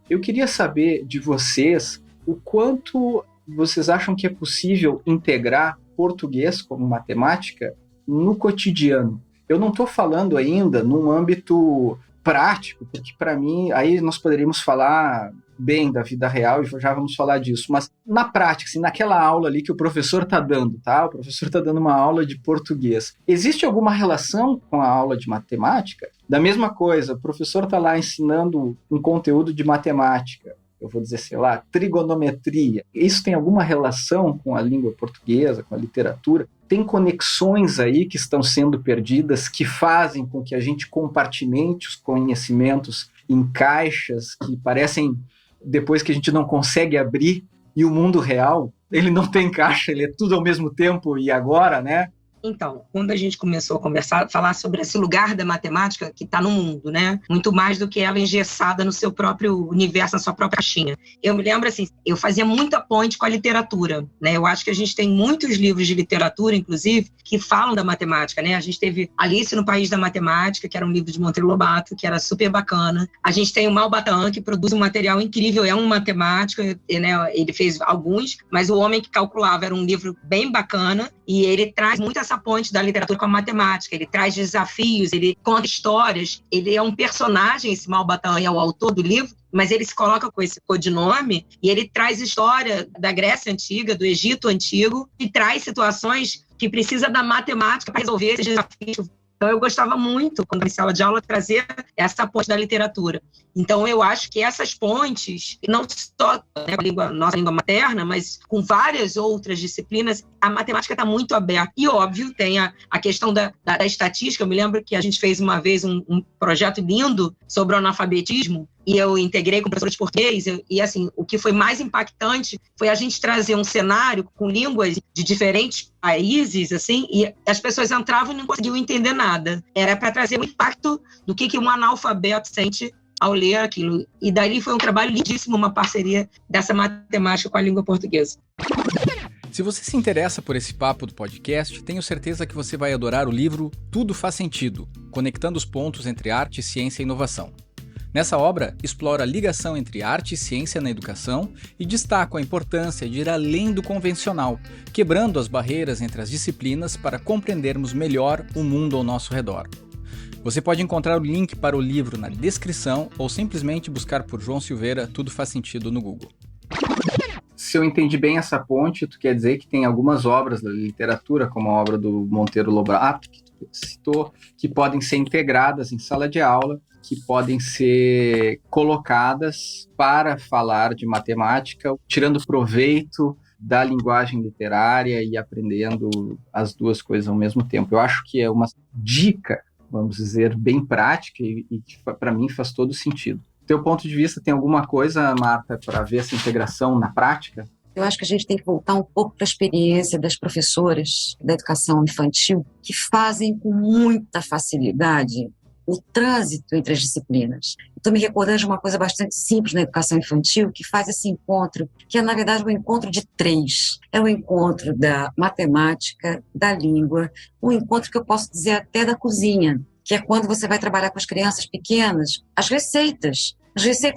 Eu queria saber de vocês o quanto vocês acham que é possível integrar português como matemática no cotidiano. Eu não estou falando ainda num âmbito prático, porque para mim, aí nós poderíamos falar bem da vida real e já vamos falar disso, mas na prática, assim, naquela aula ali que o professor está dando, tá? O professor está dando uma aula de português. Existe alguma relação com a aula de matemática? Da mesma coisa, o professor está lá ensinando um conteúdo de matemática, eu vou dizer, sei lá, trigonometria. Isso tem alguma relação com a língua portuguesa, com a literatura? Tem conexões aí que estão sendo perdidas, que fazem com que a gente compartimente os conhecimentos em caixas que parecem, depois que a gente não consegue abrir, e o mundo real, ele não tem caixa, ele é tudo ao mesmo tempo e agora, né? Então, quando a gente começou a falar sobre esse lugar da matemática que está no mundo, né? Muito mais do que ela engessada no seu próprio universo, na sua própria caixinha. Eu me lembro, assim, eu fazia muita ponte com a literatura, né? Eu acho que a gente tem muitos livros de literatura, inclusive, que falam da matemática, né? A gente teve Alice no País da Matemática, que era um livro de Monteiro Lobato, que era super bacana. A gente tem o Malbatã, que produz um material incrível, é um matemático, né? Ele fez alguns, mas O Homem que Calculava era um livro bem bacana, e ele traz muito essa ponte da literatura com a matemática, ele traz desafios, ele conta histórias, ele é um personagem, esse Malbatã é o autor do livro, mas ele se coloca com esse codinome e ele traz história da Grécia Antiga, do Egito Antigo, e traz situações que precisa da matemática para resolver esses desafios. Então, eu gostava muito, quando em sala de aula, trazer essa ponte da literatura. Então, eu acho que essas pontes, não só com a nossa língua materna, mas com várias outras disciplinas, a matemática está muito aberta. E, óbvio, tem a questão da estatística. Eu me lembro que a gente fez uma vez um projeto lindo sobre o analfabetismo, e eu integrei com professores de português, e assim, o que foi mais impactante foi a gente trazer um cenário com línguas de diferentes países, assim, e as pessoas entravam e não conseguiam entender nada. Era para trazer o impacto do que um analfabeto sente ao ler aquilo. E dali foi um trabalho lindíssimo, uma parceria dessa matemática com a língua portuguesa. Se você se interessa por esse papo do podcast, tenho certeza que você vai adorar o livro Tudo Faz Sentido, conectando os pontos entre arte, ciência e inovação. Nessa obra, explora a ligação entre arte e ciência na educação e destaca a importância de ir além do convencional, quebrando as barreiras entre as disciplinas para compreendermos melhor o mundo ao nosso redor. Você pode encontrar o link para o livro na descrição ou simplesmente buscar por João Silveira Tudo Faz Sentido no Google. Se eu entendi bem essa ponte, tu quer dizer que tem algumas obras da literatura, como a obra do Monteiro Lobato, que tu citou, que podem ser integradas em sala de aula, que podem ser colocadas para falar de matemática, tirando proveito da linguagem literária e aprendendo as duas coisas ao mesmo tempo. Eu acho que é uma dica, vamos dizer, bem prática e que para mim faz todo sentido. Do teu ponto de vista, tem alguma coisa, Marta, para ver essa integração na prática? Eu acho que a gente tem que voltar um pouco para a experiência das professoras da educação infantil, que fazem com muita facilidade o trânsito entre as disciplinas. Estou me recordando de uma coisa bastante simples na educação infantil, que faz esse encontro, que é, na verdade, um encontro de três. É o encontro da matemática, da língua, um encontro que eu posso dizer até da cozinha, que é quando você vai trabalhar com as crianças pequenas, as receitas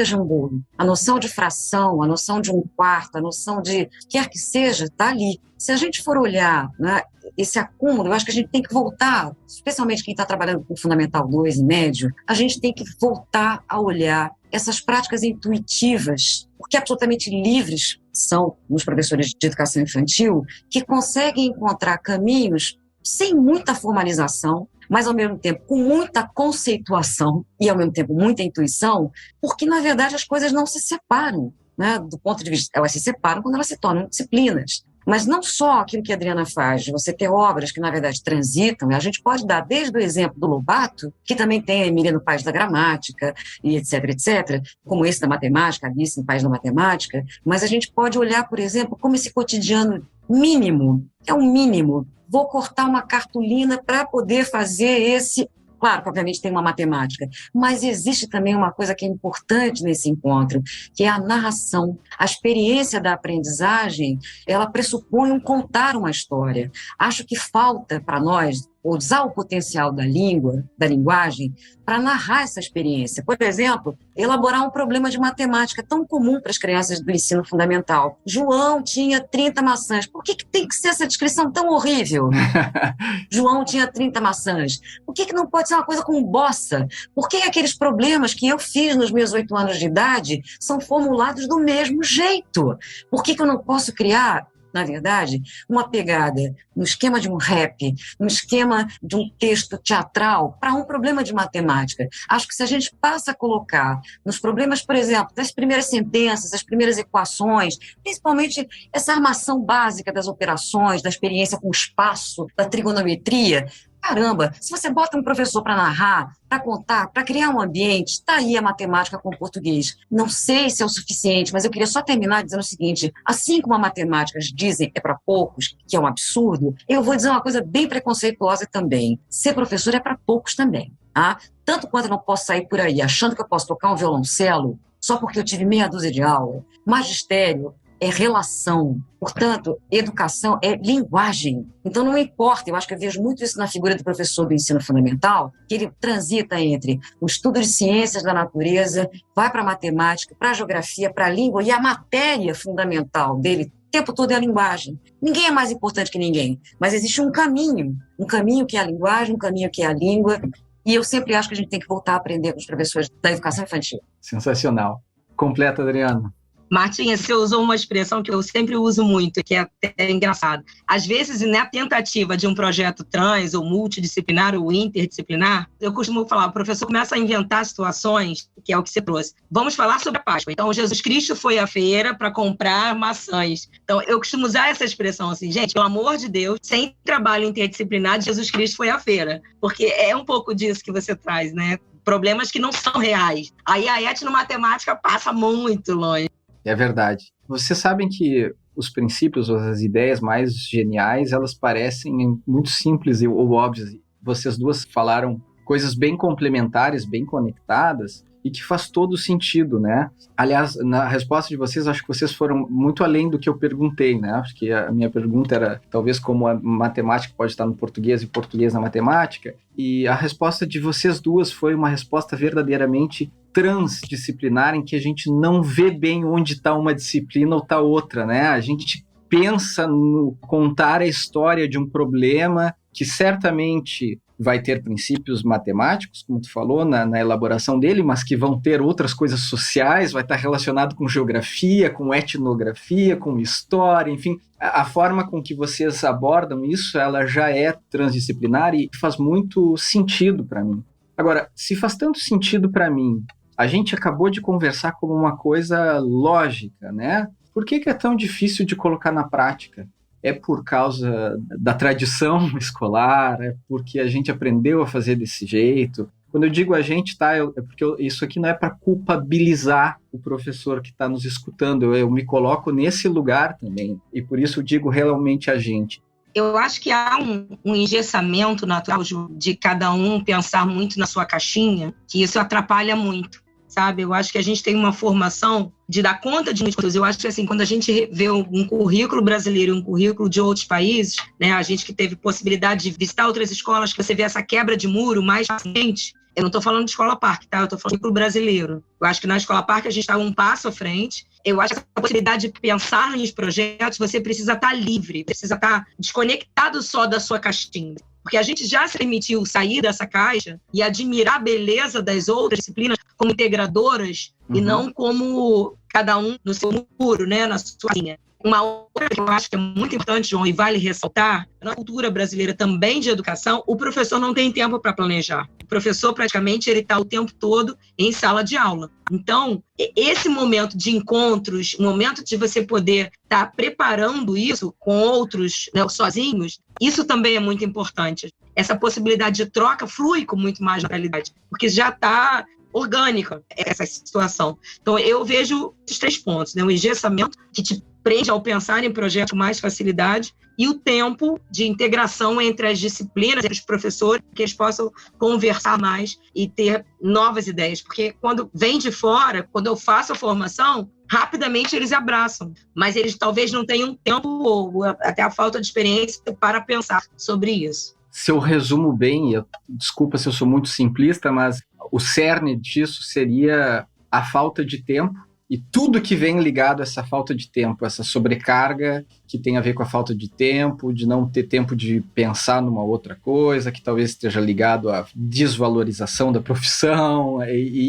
de um bolo. A noção de fração, a noção de um quarto, a noção de quer que seja, está ali. Se a gente for olhar, né, esse acúmulo, eu acho que a gente tem que voltar, especialmente quem está trabalhando com Fundamental 2 e médio, a gente tem que voltar a olhar essas práticas intuitivas, porque absolutamente livres são os professores de educação infantil, que conseguem encontrar caminhos sem muita formalização, mas ao mesmo tempo com muita conceituação e ao mesmo tempo muita intuição, porque na verdade as coisas não se separam, né? Do ponto de vista, elas se separam quando elas se tornam disciplinas. Mas não só aquilo que a Adriana faz, de você ter obras que, na verdade, transitam, e a gente pode dar desde o exemplo do Lobato, que também tem a Emília no País da Gramática, e etc., como esse da matemática, Alice no País da Matemática, mas a gente pode olhar, por exemplo, como esse cotidiano mínimo, é um mínimo, vou cortar uma cartolina para poder fazer esse... Claro que, obviamente, tem uma matemática, mas existe também uma coisa que é importante nesse encontro, que é a narração. A experiência da aprendizagem, ela pressupõe contar uma história. Acho que falta para nós, usar o potencial da língua, da linguagem, para narrar essa experiência. Por exemplo, elaborar um problema de matemática tão comum para as crianças do ensino fundamental. João tinha 30 maçãs. Por que tem que ser essa descrição tão horrível? João tinha 30 maçãs. Por que não pode ser uma coisa como bossa? Por que aqueles problemas que eu fiz nos meus 8 anos de idade são formulados do mesmo jeito? Por que eu não posso criar, na verdade, uma pegada no esquema de um rap, no esquema de um texto teatral para um problema de matemática? Acho que se a gente passa a colocar nos problemas, por exemplo, das primeiras sentenças, das primeiras equações, principalmente essa armação básica das operações, da experiência com o espaço, da trigonometria, caramba, se você bota um professor para narrar, para contar, para criar um ambiente, está aí a matemática com o português. Não sei se é o suficiente, mas eu queria só terminar dizendo o seguinte: assim como a matemática dizem é para poucos, que é um absurdo, eu vou dizer uma coisa bem preconceituosa também. Ser professor é para poucos também. Tá? Tanto quanto eu não posso sair por aí achando que eu posso tocar um violoncelo só porque eu tive meia dúzia de aula. Magistério é relação. Portanto, educação é linguagem. Então, não importa, eu acho que eu vejo muito isso na figura do professor do ensino fundamental, que ele transita entre o estudo de ciências da natureza, vai para a matemática, para a geografia, para a língua, e a matéria fundamental dele o tempo todo é a linguagem. Ninguém é mais importante que ninguém, mas existe um caminho que é a linguagem, um caminho que é a língua, e eu sempre acho que a gente tem que voltar a aprender com os professores da educação infantil. Sensacional. Completa, Adriana. Martinha, você usou uma expressão que eu sempre uso muito, que é até engraçado. Às vezes, na tentativa de um projeto trans, ou multidisciplinar, ou interdisciplinar, eu costumo falar, o professor começa a inventar situações, que é o que você trouxe. Vamos falar sobre a Páscoa. Então, Jesus Cristo foi à feira para comprar maçãs. Então, eu costumo usar essa expressão assim, gente, pelo amor de Deus, sem trabalho interdisciplinar, Jesus Cristo foi à feira. Porque é um pouco disso que você traz, né? Problemas que não são reais. Aí a etnomatemática passa muito longe. É verdade. Vocês sabem que os princípios, ou as ideias mais geniais, elas parecem muito simples ou óbvias. Vocês duas falaram coisas bem complementares, bem conectadas, e que faz todo sentido, né? Aliás, na resposta de vocês, acho que vocês foram muito além do que eu perguntei, né? Acho que a minha pergunta era, talvez, como a matemática pode estar no português e português na matemática, e a resposta de vocês duas foi uma resposta verdadeiramente transdisciplinar, em que a gente não vê bem onde está uma disciplina ou está outra, né? A gente pensa no contar a história de um problema que certamente vai ter princípios matemáticos, como tu falou, na elaboração dele, mas que vão ter outras coisas sociais, vai estar relacionado com geografia, com etnografia, com história, enfim. A forma com que vocês abordam isso, ela já é transdisciplinar e faz muito sentido para mim. Agora, se faz tanto sentido para mim, a gente acabou de conversar como uma coisa lógica, né? Por que é tão difícil de colocar na prática? É por causa da tradição escolar? É porque a gente aprendeu a fazer desse jeito? Quando eu digo a gente, tá? É porque isso aqui não é para culpabilizar o professor que está nos escutando. Eu me coloco nesse lugar também. E por isso eu digo realmente a gente. Eu acho que há um engessamento natural de cada um pensar muito na sua caixinha, que isso atrapalha muito. Sabe? Eu acho que a gente tem uma formação de dar conta de muitas coisas. Eu acho que, assim, quando a gente vê um currículo brasileiro e um currículo de outros países, né, a gente que teve possibilidade de visitar outras escolas, que você vê essa quebra de muro mais facilmente. Eu não estou falando de escola parque, tá? Eu estou falando do currículo brasileiro. Eu acho que na escola parque a gente está um passo à frente. Eu acho que essa possibilidade de pensar nos projetos, você precisa estar livre, precisa estar desconectado só da sua caixinha. Porque a gente já se permitiu sair dessa caixa e admirar a beleza das outras disciplinas como integradoras e não como cada um no seu muro, né, na sua linha. Uma outra que eu acho que é muito importante, João, e vale ressaltar, na cultura brasileira também de educação, o professor não tem tempo para planejar. O professor, praticamente, ele está o tempo todo em sala de aula. Então, esse momento de encontros, o momento de você poder estar preparando isso com outros, né, sozinhos, isso também é muito importante. Essa possibilidade de troca flui com muito mais naturalidade, porque já está orgânica essa situação. Então, eu vejo esses 3 pontos, né? O engessamento, que te prende ao pensar em projetos com mais facilidade, e o tempo de integração entre as disciplinas, entre os professores, que eles possam conversar mais e ter novas ideias. Porque quando vem de fora, quando eu faço a formação, rapidamente eles abraçam, mas eles talvez não tenham tempo ou até a falta de experiência para pensar sobre isso. se eu resumo bem, desculpa se eu sou muito simplista, mas o cerne disso seria a falta de tempo e tudo que vem ligado a essa falta de tempo, essa sobrecarga que tem a ver com a falta de tempo, de não ter tempo de pensar numa outra coisa, que talvez esteja ligado à desvalorização da profissão,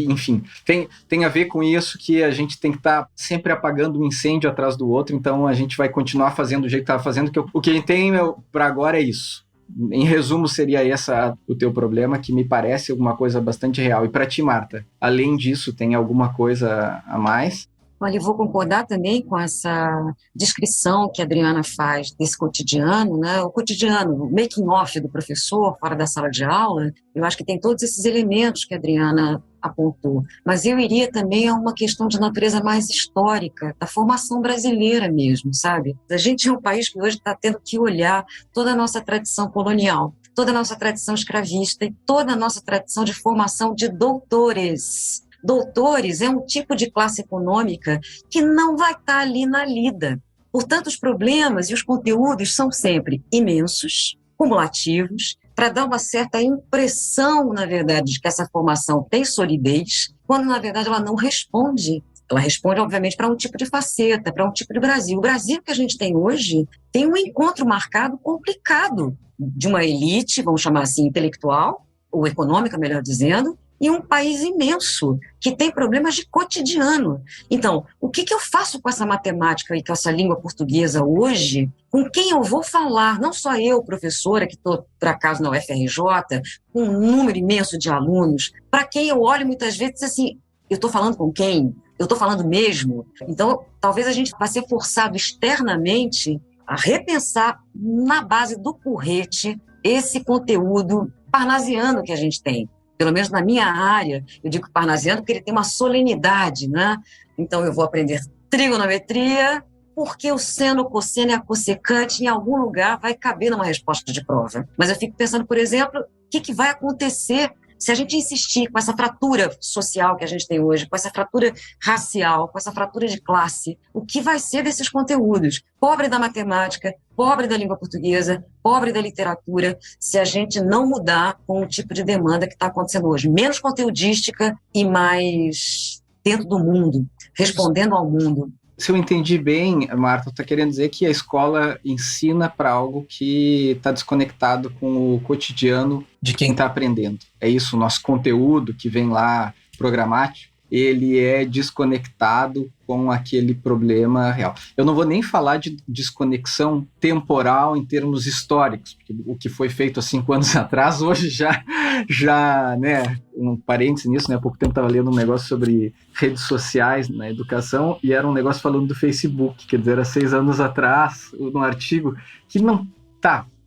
enfim, tem a ver com isso, que a gente tem que estar sempre apagando um incêndio atrás do outro, então a gente vai continuar fazendo do jeito que estava fazendo, que o que tem para agora é isso. Em resumo, seria esse o teu problema, que me parece alguma coisa bastante real. E para ti, Marta, além disso, tem alguma coisa a mais? Olha, eu vou concordar também com essa descrição que a Adriana faz desse cotidiano, né? O cotidiano, o making off do professor fora da sala de aula, eu acho que tem todos esses elementos que a Adriana apontou. Mas eu iria também a uma questão de natureza mais histórica, da formação brasileira mesmo, sabe? A gente é um país que hoje está tendo que olhar toda a nossa tradição colonial, toda a nossa tradição escravista e toda a nossa tradição de formação de doutores. Doutores é um tipo de classe econômica que não vai estar ali na lida. Portanto, os problemas e os conteúdos são sempre imensos, cumulativos, para dar uma certa impressão, na verdade, de que essa formação tem solidez, quando, na verdade, ela não responde. Ela responde, obviamente, para um tipo de faceta, para um tipo de Brasil. O Brasil que a gente tem hoje tem um encontro marcado complicado de uma elite, vamos chamar assim, intelectual, ou econômica, melhor dizendo, e um país imenso, que tem problemas de cotidiano. Então, o que eu faço com essa matemática e com essa língua portuguesa hoje? Com quem eu vou falar? Não só eu, professora, que estou, por acaso, na UFRJ, com um número imenso de alunos, para quem eu olho muitas vezes assim, eu estou falando com quem? Eu estou falando mesmo? Então, talvez a gente vá ser forçado externamente a repensar na base do porrete esse conteúdo parnasiano que a gente tem. Pelo menos na minha área, eu digo parnasiano porque ele tem uma solenidade, né? Então eu vou aprender trigonometria, porque o seno, o cosseno e a cossecante em algum lugar vai caber numa resposta de prova. Mas eu fico pensando, por exemplo, o que vai acontecer se a gente insistir com essa fratura social que a gente tem hoje, com essa fratura racial, com essa fratura de classe, o que vai ser desses conteúdos? Pobre da matemática, pobre da língua portuguesa, pobre da literatura, se a gente não mudar com o tipo de demanda que está acontecendo hoje. Menos conteudística e mais dentro do mundo, respondendo ao mundo. Se eu entendi bem, Marta, está querendo dizer que a escola ensina para algo que está desconectado com o cotidiano de quem está aprendendo. É isso, o nosso conteúdo que vem lá programático, ele é desconectado com aquele problema real. Eu não vou nem falar de desconexão temporal em termos históricos, porque o que foi feito há 5 anos atrás, hoje já, né, um parênteses nisso, né, há pouco tempo estava lendo um negócio sobre redes sociais na educação, e era um negócio falando do Facebook, quer dizer, era 6 anos atrás, num artigo que não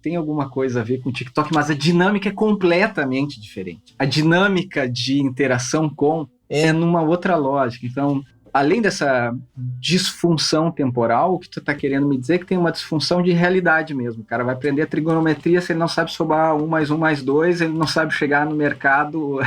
tem alguma coisa a ver com o TikTok, mas a dinâmica é completamente diferente. A dinâmica de interação é numa outra lógica. Então, além dessa disfunção temporal, o que tu está querendo me dizer é que tem uma disfunção de realidade mesmo. O cara vai aprender a trigonometria, se ele não sabe somar 1 mais 1 mais 2, ele não sabe chegar no mercado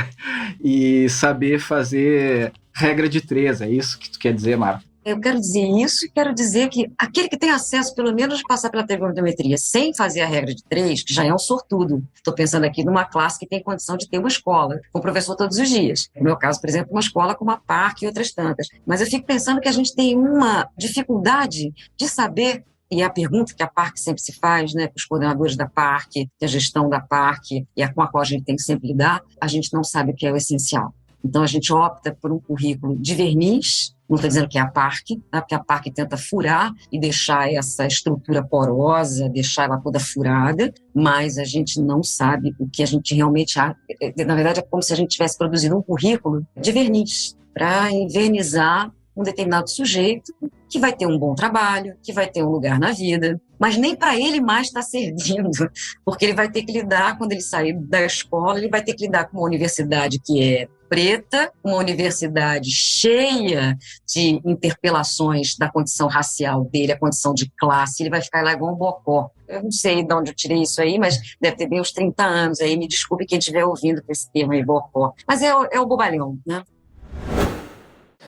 e saber fazer regra de 3. É isso que tu quer dizer, Marco? Eu quero dizer isso e quero dizer que aquele que tem acesso, pelo menos, de passar pela trigonometria sem fazer a regra de 3, que já é um sortudo. Estou pensando aqui numa classe que tem condição de ter uma escola, com professor todos os dias. No meu caso, por exemplo, uma escola com uma PARC e outras tantas. Mas eu fico pensando que a gente tem uma dificuldade de saber, e é a pergunta que a PARC sempre se faz, né, com os coordenadores da PARC, que a gestão da PARC, e com a qual a gente tem que sempre lidar, a gente não sabe o que é o essencial. Então, a gente opta por um currículo de verniz, não estou dizendo que é a PARC, né, porque a PARC tenta furar e deixar essa estrutura porosa, deixar ela toda furada, mas a gente não sabe o que a gente realmente... Na verdade, é como se a gente tivesse produzido um currículo de verniz, para invernizar um determinado sujeito que vai ter um bom trabalho, que vai ter um lugar na vida, mas nem para ele mais está servindo, porque ele vai ter que lidar, quando ele sair da escola, ele vai ter que lidar com uma universidade que é preta, uma universidade cheia de interpelações da condição racial dele, a condição de classe, ele vai ficar lá igual um bocó. Eu não sei de onde eu tirei isso aí, mas deve ter bem uns 30 anos aí, me desculpe quem estiver ouvindo com esse termo aí, bocó. Mas é o bobalhão, né?